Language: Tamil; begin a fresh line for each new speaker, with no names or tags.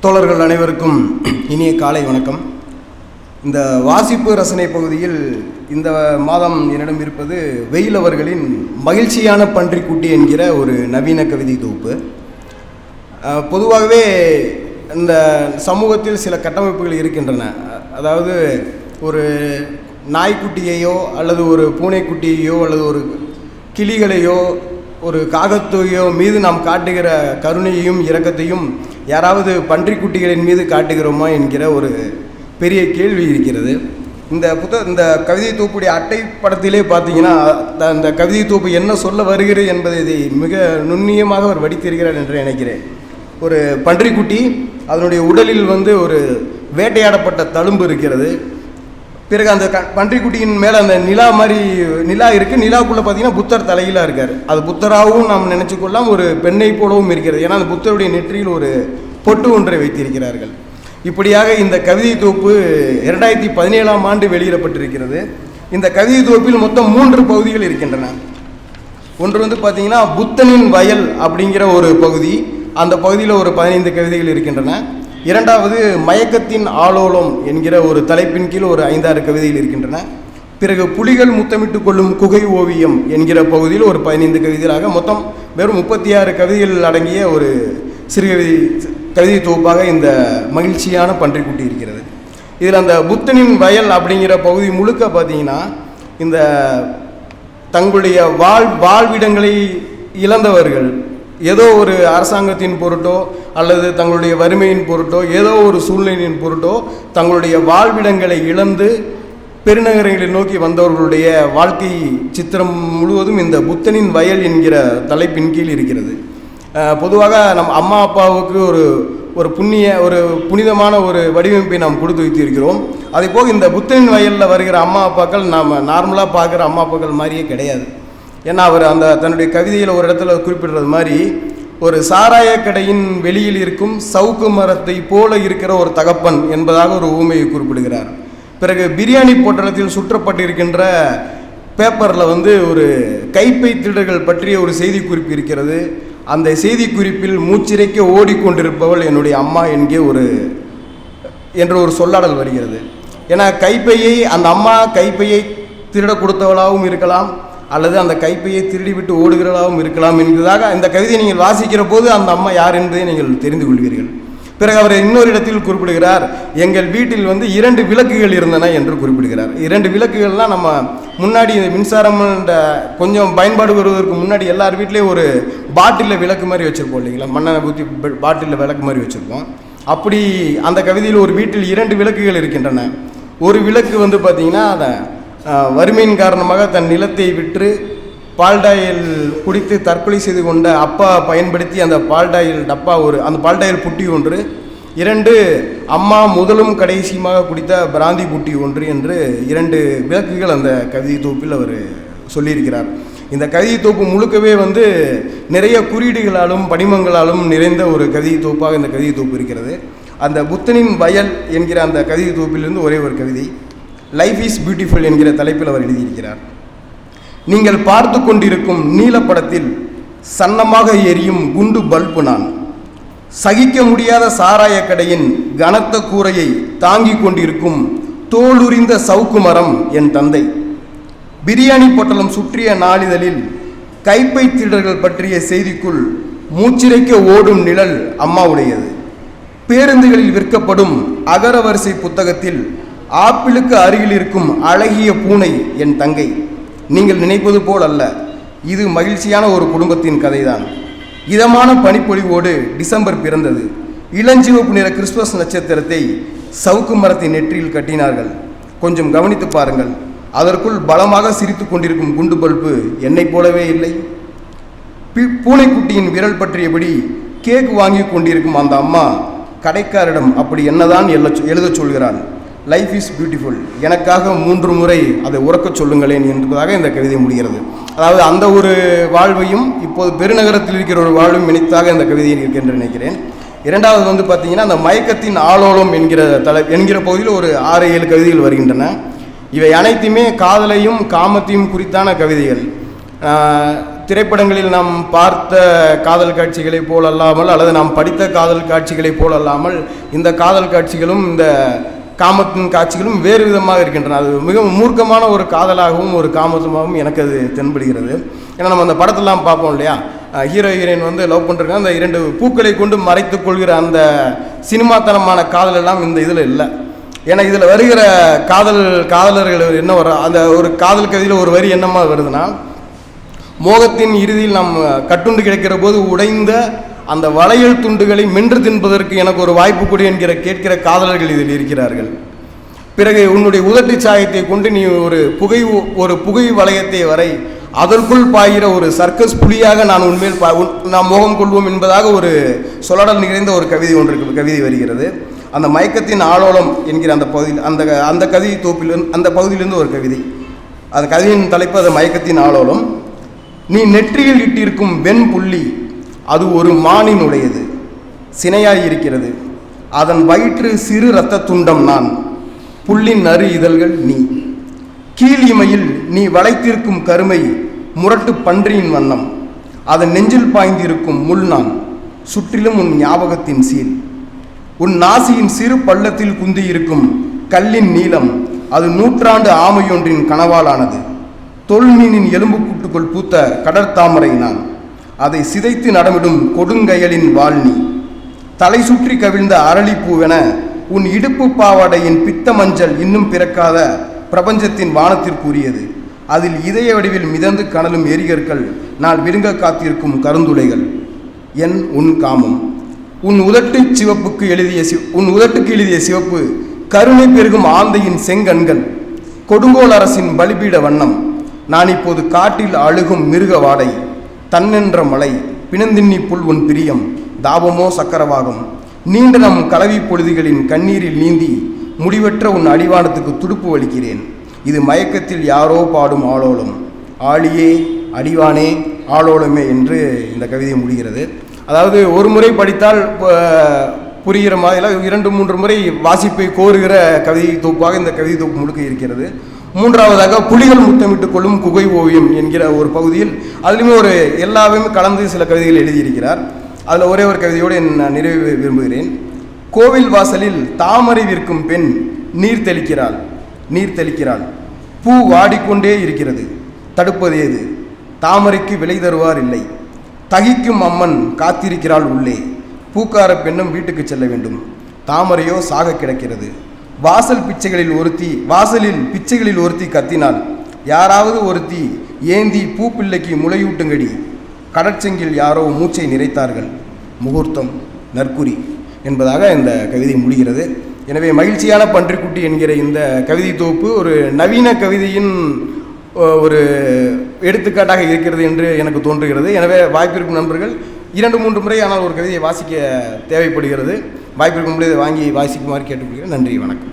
தோழர்கள் அனைவருக்கும் இனிய காலை வணக்கம். இந்த வாசிப்பு ரசனை பகுதியில் இந்த மாதம் என்னிடம் இருப்பது வெயில் அவர்களின் மகிழ்ச்சியான பன்றிக்குட்டி என்கிற ஒரு நவீன கவிதை தொகுப்பு. பொதுவாகவே இந்த சமூகத்தில் சில கட்டமைப்புகள் இருக்கின்றன. அதாவது ஒரு நாய்க்குட்டியையோ அல்லது ஒரு பூனைக்குட்டியையோ அல்லது ஒரு கிளிகளையோ ஒரு காகத்தையோ மீது நாம் காட்டுகிற கருணையையும் இரக்கத்தையும் யாராவது பன்றிக்குட்டிகளின் மீது காட்டுகிறோமா என்கிற ஒரு பெரிய கேள்வி இருக்கிறது. இந்த கவிதை தொகுப்புடைய அட்டை படத்திலே பார்த்தீங்கன்னா அந்த கவிதை தொகுப்பு என்ன சொல்ல வருகிறது என்பதை மிக நுண்ணியமாக அவர் வடித்திருக்கிறார் என்று நினைக்கிறேன். ஒரு பன்றிக்குட்டி, அதனுடைய உடலில் ஒரு வேட்டையாடப்பட்ட தழும்பு இருக்கிறது. பிறகு அந்த பன்றிக்குட்டியின் மேலே அந்த நிலா இருக்குது. நிலாவுக்குள்ளே பார்த்தீங்கன்னா புத்தர் தலையிலாக இருக்கார். அது புத்தராகவும் நாம் நினச்சிக்கொள்ளலாம், ஒரு பெண்ணை போலவும் இருக்கிறது. ஏன்னா அந்த புத்தருடைய நெற்றியில் ஒரு பொட்டு ஒன்றை வைத்திருக்கிறார்கள். இப்படியாக இந்த கவிதை தொகுப்பு 2017ஆம் ஆண்டு வெளியிடப்பட்டிருக்கிறது. இந்த கவிதை தொகுப்பில் மொத்தம் 3 பகுதிகள் இருக்கின்றன. ஒன்று பார்த்தீங்கன்னா புத்தனின் வயல் அப்படிங்கிற ஒரு பகுதி. அந்த பகுதியில் ஒரு 15 கவிதைகள் இருக்கின்றன. இரண்டாவது மயக்கத்தின் ஆலோலம் என்கிற ஒரு தலைப்பின் கீழ் ஒரு 5-6 கவிதைகள் இருக்கின்றன. பிறகு புலிகள் முத்தமிட்டு கொள்ளும் குகை ஓவியம் என்கிற பகுதியில் ஒரு 15 கவிதைகளாக மொத்தம் வெறும் 36 கவிதைகள் அடங்கிய ஒரு கவிதை தொகுப்பாக இந்த மகிழ்ச்சியான பன்றிக்குட்டி இருக்கிறது. இதில் அந்த புத்தனின் வயல் அப்படிங்கிற பகுதி முழுக்க பார்த்தீங்கன்னா இந்த தங்களுடைய வாழ்விடங்களை இழந்தவர்கள், ஏதோ ஒரு அரசாங்கத்தின் பொருட்டோ அல்லது தங்களுடைய வறுமையின் பொருட்டோ ஏதோ ஒரு சூழ்நிலையின் பொருட்டோ தங்களுடைய வாழ்விடங்களை இழந்து பெருநகரங்களை நோக்கி வந்தவர்களுடைய வாழ்க்கை சித்திரம் முழுவதும் இந்த புத்தனின் வயல் என்கிற தலைப்பின் கீழ் இருக்கிறது. பொதுவாக நம் அம்மா அப்பாவுக்கு ஒரு புனிதமான ஒரு வடிவமைப்பை நாம் கொடுத்து வைத்திருக்கிறோம். அதே போக இந்த புத்தனின் வயலில் வருகிற அம்மா அப்பாக்கள் நாம் நார்மலாக பார்க்குற அம்மா அப்பாக்கள் மாதிரியே கிடையாது. ஏன்னா அவர் தன்னுடைய கவிதையில் ஒரு இடத்துல குறிப்பிடுறது மாதிரி, ஒரு சாராய கடையின் வெளியில் இருக்கும் சவுக்கு மரத்தை போல இருக்கிற ஒரு தகப்பன் என்பதாக ஒரு ஊமையை குறிப்பிடுகிறார். பிறகு பிரியாணி பொட்டலத்தில் சுற்றப்பட்டிருக்கின்ற பேப்பரில் ஒரு கைப்பை திருடர்கள் பற்றிய ஒரு செய்தி குறிப்பு இருக்கிறது. அந்த செய்தி குறிப்பில் மூச்சிறைக்க ஓடிக்கொண்டிருப்பவள் என்னுடைய அம்மா என்ற ஒரு சொல்லாடல் வருகிறது. ஏன்னா அந்த அம்மா கைப்பையை திருட கொடுத்தவளாகவும் இருக்கலாம், அல்லது அந்த கைப்பையை திருடிவிட்டு ஓடுகிறவளாகவும் இருக்கலாம் என்பதாக இந்த கவிதையை நீங்கள் வாசிக்கிற போது அந்த அம்மா யார் என்பதை நீங்கள் தெரிந்து கொள்வீர்கள். பிறகு அவர் இன்னொரு இடத்தில் குறிப்பிடுகிறார், எங்கள் வீட்டில் 2 விளக்குகள் இருந்தன என்று குறிப்பிடுகிறார். 2 விளக்குகள்லாம் நம்ம முன்னாடி இந்த மின்சாரம் கொஞ்சம் பயன்பாடு வருவதற்கு முன்னாடி எல்லார் வீட்லேயும் ஒரு பாட்டிலில் விளக்கு மாதிரி வச்சுருப்போம் இல்லைங்களா, மண்ணெண்ணெய் ஊற்றி பாட்டிலில் விளக்கு மாதிரி வச்சுருப்போம். அப்படி அந்த கவிதையில் ஒரு வீட்டில் 2 விளக்குகள் இருக்கின்றன. ஒரு விளக்கு பார்த்தீங்கன்னா வறுமையின் காரணமாக தன் நிலத்தை விற்று பால்டாயில் குடித்து தற்கொலை செய்து கொண்ட அப்பா பயன்படுத்தி அந்த பால்டாயில் டப்பா அந்த பால்டாயில் புட்டி ஒன்று, 2 அம்மா முதலும் கடைசியுமாக குடித்த பிராந்தி புட்டி ஒன்று என்று 2 விளக்குகள் அந்த கவிதை தொகுப்பில் அவர் சொல்லியிருக்கிறார். இந்த கவிதை தொகுப்பு முழுக்கவே நிறைய குறியீடுகளாலும் படிமங்களாலும் நிறைந்த ஒரு கவிதை தொகுப்பாக இந்த கவிதை தொகுப்பு இருக்கிறது. அந்த புத்தனின் வயல் என்கிற அந்த கவிதை தொகுப்பிலிருந்து ஒரே ஒரு கவிதை, லைஃப் இஸ் பியூட்டிஃபுல் என்கிற தலைப்பில் அவர் எழுதியிருக்கிறார். நீங்கள் பார்த்து கொண்டிருக்கும் நீலப்படத்தில் சன்னமாக எரியும் குண்டு பல்பு நான், சகிக்க முடியாத சாராய கடையின் கனத்த கூரையை தாங்கி கொண்டிருக்கும் தோலுரிந்த சவுக்கு மரம் என் தந்தை, பிரியாணி பொட்டலம் சுற்றிய நாளிதழில் கைப்பை திருடர்கள் பற்றிய செய்திக்குள் மூச்சிறைக்க ஓடும் நிழல் அம்மாவுடையது, பேருந்துகளில் விற்கப்படும் அகரவரிசை புத்தகத்தில் ஆப்பிளுக்கு அருகில் இருக்கும் அழகிய பூனை என் தங்கை, நீங்கள் நினைப்பது போல் அல்ல, இது மகிழ்ச்சியான ஒரு குடும்பத்தின் கதைதான். இதமான பனிப்பொழிவோடு டிசம்பர் பிறந்தது. இளஞ்சிவப்பு நிற கிறிஸ்துமஸ் நட்சத்திரத்தை சவுக்கு மரத்தின் நெற்றியில் கட்டினார்கள். கொஞ்சம் கவனித்து பாருங்கள், அதற்குள் பலமாக சிரித்து கொண்டிருக்கும் குண்டு பல்பு என்னைப் போலவே இல்லை. பூனைக்குட்டியின் விரல் பற்றியபடி கேக் வாங்கி கொண்டிருக்கும் அந்த அம்மா கடைக்காரிடம் அப்படி என்னதான் எழுத சொல்கிறாள், லைஃப் இஸ் பியூட்டிஃபுல், எனக்காக 3 முறை அதை உறக்கச் சொல்லுங்களேன் என்பதாக இந்த கவிதை முடிகிறது. அதாவது அந்த ஒரு வாழ்வையும் இப்போது பெருநகரத்தில் இருக்கிற ஒரு வாழ்வும் இணைத்தாக இந்த கவிதையில் இருக்கு என்று நினைக்கிறேன். இரண்டாவது பார்த்தீங்கன்னா அந்த மயக்கத்தின் ஆலோலம் என்கிற பகுதியில் ஒரு 6-7 கவிதைகள் வருகின்றன. இவை அனைத்துமே காதலையும் காமத்தையும் குறித்தான கவிதைகள். திரைப்படங்களில் நாம் பார்த்த காதல் காட்சிகளைப் போல் அல்லாமல் அல்லது நாம் படித்த காதல் காட்சிகளைப் போல் அல்லாமல் இந்த காதல் காட்சிகளும் இந்த காமத்தின் காட்சிகளும் வேறு விதமாக இருக்கின்றன. அது மிகவும் மூர்க்கமான ஒரு காதலாகவும் ஒரு காமத்தமாகவும் எனக்கு அது தென்படுகிறது. ஏன்னா நம்ம அந்த படத்தெல்லாம் பார்ப்போம் இல்லையா, ஹீரோ ஹீரோயின் வந்து லவ் பண்ணுறாங்க, அந்த 2 பூக்களை கொண்டு மறைத்து கொள்கிற அந்த சினிமாத்தனமான காதல் எல்லாம் இந்த இதில் இல்லை. ஏன்னா இதில் வருகிற காதலர்கள் என்ன வர அந்த ஒரு காதல் கவிதையில் ஒரு வரி என்னமா வருதுன்னா, மோகத்தின் இறுதியில் நாம் கட்டுண்டு கிடக்கிற போது உடைந்த அந்த வளையல் துண்டுகளை மென்று தின்பதற்கு எனக்கு ஒரு வாய்ப்பு கொடு என்கிற கேட்கிற காதலர்கள் இதில் இருக்கிறார்கள். பிறகு உன்னுடைய உதட்டு சாயத்தை கொண்டு நீ ஒரு புகை வளையத்தை வரை அதற்குள் பாய்கிற ஒரு சர்க்கஸ் புலியாக நான் உண்மையில் நாம் மோகம் கொள்வோம் என்பதாக ஒரு சொலடல் நிறைந்த ஒரு கவிதை வருகிறது. அந்த மயக்கத்தின் ஆளோலம் என்கிற அந்த பகுதியில் அந்த கவிதை தொகுப்பிலிருந்து அந்த பகுதியிலிருந்து ஒரு கவிதை. அந்த கவிதையின் தலைப்பு அது மயக்கத்தின் ஆளோலம். நீ நெற்றியில் இட்டிருக்கும் வெண் புள்ளி அது ஒரு மானினுடையது, சினையாய் இருக்கிறது. அதன் வயிற்று சிறு இரத்த துண்டம் நான், புள்ளின் நறு இதழ்கள் நீ. கீழிமையில் நீ வளைத்திருக்கும் கருமை முரட்டு பன்றியின் வண்ணம், அதன் நெஞ்சில் பாய்ந்திருக்கும் முள் நான், சுற்றிலும் உன் ஞாபகத்தின் சீல். உன் நாசியின் சிறு பள்ளத்தில் குந்தியிருக்கும் கல்லின் நீளம் அது நூற்றாண்டு ஆமையொன்றின் கனவாலானது. தொல்மீனின் எலும்பு கூட்டுக்குள் பூத்த கடற்தாமரை நான், அதை சிதைத்து நடமிடும் கொடுங்கயலின் வாழ்நீ. தலை சுற்றி கவிழ்ந்த அரளிப்பூவென உன் இடுப்பு பாவாடையின் பித்த மஞ்சள் இன்னும் பிறக்காத பிரபஞ்சத்தின் வானத்திற்குரியது. அதில் இதய வடிவில் மிதந்து கனலும் எரிகற்கள் நான் விழுங்க காத்திருக்கும் கருந்துளைகள். உன் காமம் உன் உதட்டுக்கு எழுதிய சிவப்பு கருணை பெருகும் ஆந்தையின் செங்கண்கள், கொடுங்கோல் அரசின் பலிபீட வண்ணம். நான் இப்போது காட்டில் அழுகும் மிருக வாடை, தன்னென்ற மலை பிணந்தின்னி புல் உன் பிரியம், தாபமோ சக்கரவாகம். நீண்ட நம் கலவி பொழுதுகளின் கண்ணீரில் நீந்தி முடிவற்ற உன் அடிவானத்துக்கு துடுப்பு வலிக்கிறேன். இது மயக்கத்தில் யாரோ பாடும் ஆளோலம், ஆளியே அடிவானே ஆளோலமே என்று இந்த கவிதை முடிகிறது. அதாவது ஒரு முறை படித்தால் புரிகிற மாதிரி 2-3 முறை வாசிப்பை கோருகிற கவிதை தொகுப்பாக இந்த கவிதை தொகுப்பு முழுக்க இருக்கிறது. மூன்றாவதாக புலிகள் முத்தமிட்டுக் கொள்ளும் குகை ஓவியம் என்கிற ஒரு பகுதியில் அதுலேயுமே எல்லாமே கலந்து சில கவிதைகள் எழுதியிருக்கிறார். அதில் ஒரே ஒரு கவிதையோடு நான் நிறைவு விரும்புகிறேன். கோவில் வாசலில் தாமரை விற்கும் பெண் நீர் தெளிக்கிறாள். பூ வாடிக்கொண்டே இருக்கிறது, தடுப்பது ஏது? தாமரைக்கு விலை தருவார் இல்லை. தகிக்கும் அம்மன் காத்திருக்கிறாள் உள்ளே. பூக்கார பெண்ணும் வீட்டுக்கு செல்ல வேண்டும், தாமரையோ சாக கிடக்கிறது. வாசலில் பிச்சைகளில் ஒருத்தி கத்தினாள். யாராவது ஒருத்தி ஏந்தி பூப்பிள்ளைக்கு முளையூட்டுங்கடி. கடற்செங்கில் யாரோ மூச்சை நிறைத்தார்கள், முகூர்த்தம் நற்குறி என்பதாக இந்த கவிதை முடிகிறது. எனவே மகிழ்ச்சியான பன்றிக்குட்டி என்கிற இந்த கவிதை தொகுப்பு ஒரு நவீன கவிதையின் ஒரு எடுத்துக்காட்டாக இருக்கிறது என்று எனக்கு தோன்றுகிறது. எனவே வாய்ப்பிருக்கும் நண்பர்கள் 2-3 முறை ஆனால் ஒரு கவிதையை வாசிக்க தேவைப்படுகிறது. வாய்ப்பிருக்கும் முறை வாங்கி வாசிக்குமாறு கேட்டுக்கொள்கிறேன். நன்றி, வணக்கம்.